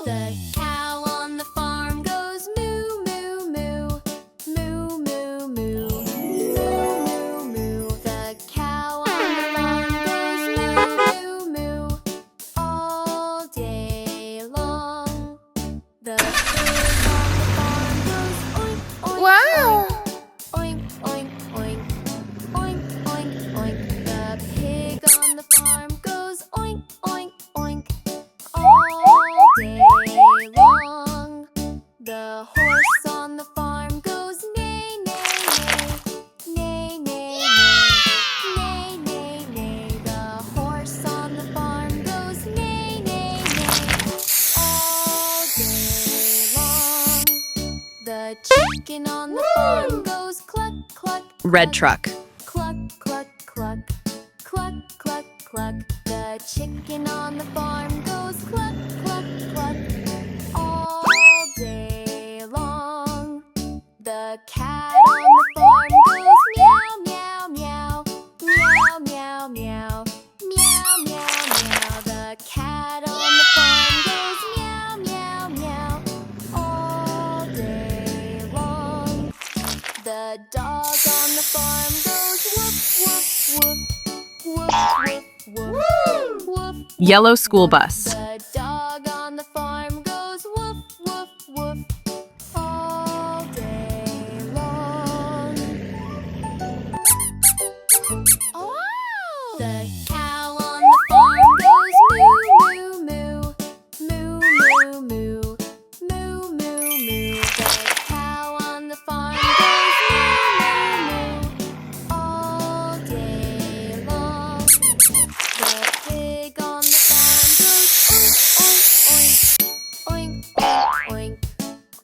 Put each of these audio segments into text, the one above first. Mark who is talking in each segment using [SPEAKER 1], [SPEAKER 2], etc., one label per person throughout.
[SPEAKER 1] The cow on the farm goes moo, moo, moo. Moo, moo, moo. Moo, moo, moo. The cow on the farm goes moo, moo, moo. All day long. The pig on the farm goes oink, oink,
[SPEAKER 2] Wow!
[SPEAKER 1] oink, oink, oink. Oink, oink, oink. The pig on the farm goes oink, oink, oink. All day long. The horse on the farm goes neigh, neigh, neigh. Neigh, neigh, neigh. Neigh, neigh, neigh. The horse on the farm goes neigh, neigh, neigh. All day long. The chicken on the farm goes cluck, cluck,
[SPEAKER 2] Red
[SPEAKER 1] cluck.
[SPEAKER 2] truck.
[SPEAKER 1] Cluck, cluck, cluck. Cluck, cluck, cluck. The chicken on the farm goes cluck, cluck, cluck. All day long. The cat on the farm goes meow, meow, meow. Meow, meow, meow. Meow, meow, meow. The cat on the farm goes meow, meow, meow. All day long. The dog on the farm goes woof, woof, woof. Woof, woof, woof. Woof,
[SPEAKER 2] Yellow school bus.
[SPEAKER 1] the dog on the farm goes woof, woof, woof. All day long. Oh! The cow on the farm goes moo, moo, moo. Moo, moo, moo. Moo, moo, moo. The cow on the farm goes moo, moo, moo. All day long. The pig on the farm goes oink, oink, oink. Oink, oink, oink.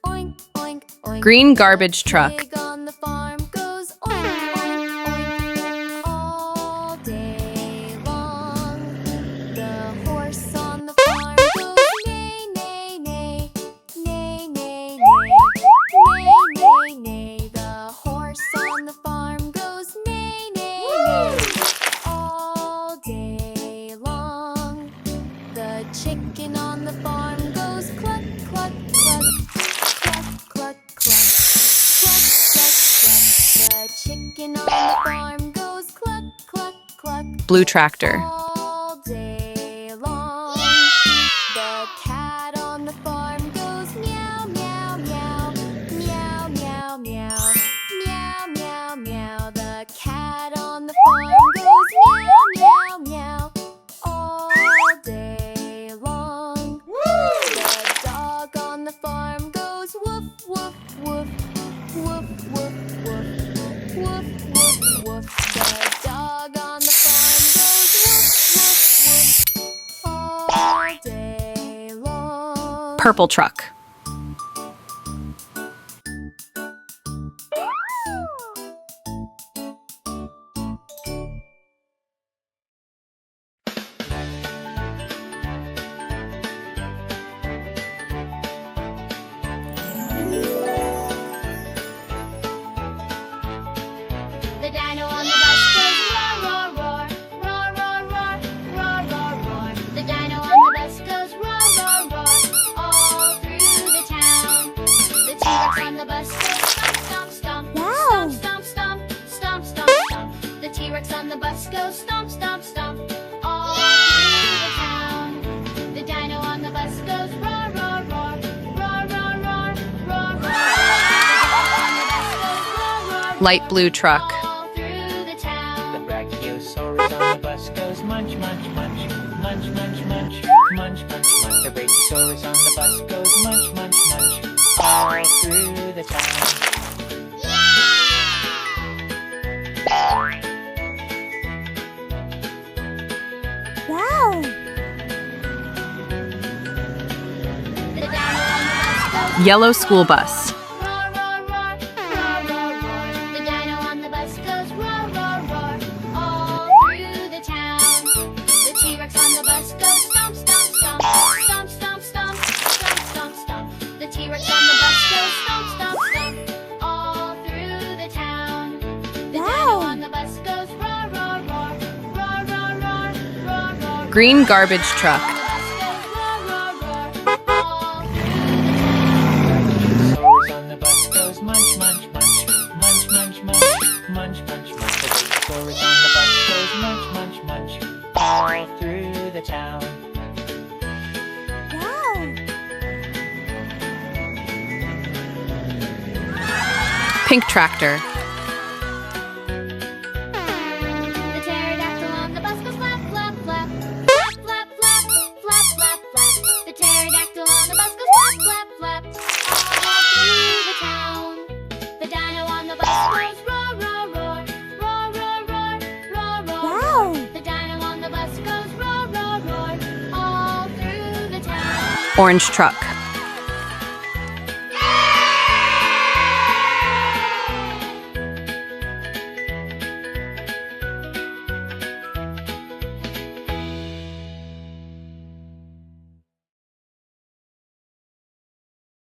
[SPEAKER 1] Oink, oink, oink.
[SPEAKER 2] Green garbage truck.
[SPEAKER 1] Pig on the farm goes oink, oink, oink. All day long. The horse on the farm goes neigh, neigh, neigh. Neigh, neigh, neigh. Neigh, neigh, neigh. The horse on the farm goes neigh, neigh, neigh. All day long. The chicken on the farm goes cluck, cluck, cluck. Cluck, cluck, cluck. Cluck, cluck, cluck. The chicken on the farm goes cluck, cluck, cluck.
[SPEAKER 2] Blue tractor.
[SPEAKER 1] All day long. The cat on the farm goes meow, meow, meow. Meow, meow, meow. Meow, meow, meow. The cat on the farm goes meow, meow, meow. All day long. The dog on the farm goes woof, woof, woof. Woof, woof, woof. Woof, woof, woof. The dog on the farm goes woof, woof, woof. All day long.
[SPEAKER 2] Purple truck.
[SPEAKER 1] The dino on the bus goes roar, roar, roar. Roar, roar, roar. Roar, roar, roar. The dino on the bus goes roar, roar, roar. All through the town. The T-Rex on the bus goes stomp, stomp, stomp.
[SPEAKER 2] Wow.
[SPEAKER 1] Stomp, stomp, stomp. Stomp, stomp, stomp. The T-Rex on the bus goes stomp, stomp, stomp. All through the town. The dino on the bus goes roar, roar, roar. Roar, roar, roar. Roar, roar, roar. The dino on the bus goes roar, roar, roar.
[SPEAKER 2] Light blue truck.
[SPEAKER 1] All through the town.
[SPEAKER 3] The brachiosaurus on the bus goes munch, munch, munch. Munch, munch, munch. Munch, munch, munch. The brachiosaurus on the bus goes munch, munch, munch. All through the town.
[SPEAKER 2] Wow.
[SPEAKER 1] The dino on the bus goes
[SPEAKER 2] Yellow school bus.
[SPEAKER 1] roar, roar, roar. Roar, roar, roar. The dino on the bus goes roar, roar, roar. All through the town. The T-Rex on the bus goes stomp, stomp, stomp. Stomp, stomp, stomp. Stomp, stomp, stomp. The T-Rex on the bus goes stomp, stomp, stomp. All through the town. The dino on the bus goes roar, roar, roar. Roar, roar, roar. Roar, roar, roar.
[SPEAKER 2] Green garbage truck.
[SPEAKER 1] On the bus goes roar, roar, roar. All
[SPEAKER 3] all through the town.
[SPEAKER 1] Wow!
[SPEAKER 2] Pink tractor.
[SPEAKER 1] The pterodactyl on the bus goes flap, flap, flap. Flap, flap, flap, flap, flap, flap. The pterodactyl on the bus goes flap, flap, flap. All through the town. The dino on the bus goes roar, roar, roar. Roar, roar, roar, roar, roar. Wow! The dino on the bus goes roar, roar, roar. All through the town.
[SPEAKER 2] Orange truck.